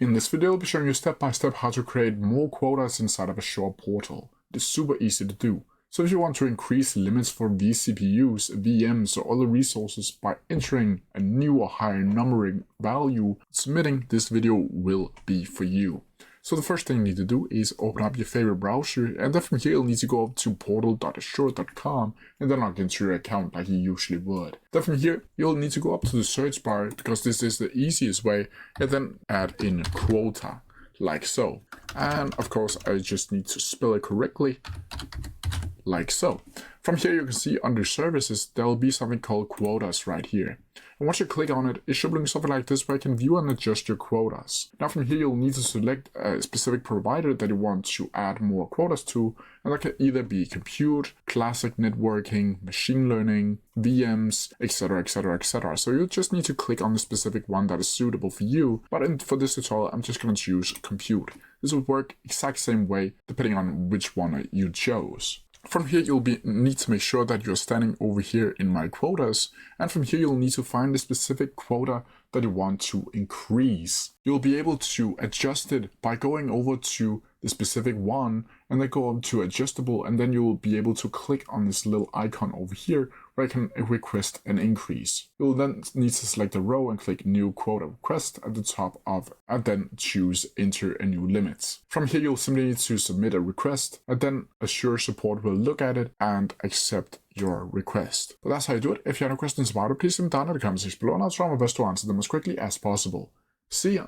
In this video, I'll be showing you step by step how to create more quotas inside of Azure Portal. It is super easy to do. So if you want to increase limits for vCPUs, VMs, or other resources by entering a new or higher numbering value, submitting this video will be for you. So the first thing you need to do is open up your favorite browser, and then from here you'll need to go up to portal.azure.com and then log into your account like you usually would. Then from here you'll need to go up to the search bar, because this is the easiest way, and then add in quota, like so. And of course I just need to spell it correctly, like so. From here you can see under services there will be something called quotas right here. And once you click on it, it should bring something like this where you can view and adjust your quotas. Now from here you'll need to select a specific provider that you want to add more quotas to, and that can either be compute, classic networking, machine learning, VMs, etc, etc, etc. So you just need to click on the specific one that is suitable for you, but for this tutorial I'm just going to choose compute. This will work exact same way depending on which one you chose. From here you'll need to make sure that you're standing over here in my quotas, and from here you'll need to find the specific quota that you want to increase. You'll be able to adjust it by going over to the specific one and then go up to adjustable, and then you'll be able to click on this little icon over here where I can request an increase. You'll then need to select a row and click new quota request at the top of, and then choose enter a new limit. From here you'll simply need to submit a request, and then Azure support will look at it and accept your request. But that's how you do it. If you have any questions about it, please leave them down in the comment section below, and I'll try my best to answer them as quickly as possible. See ya!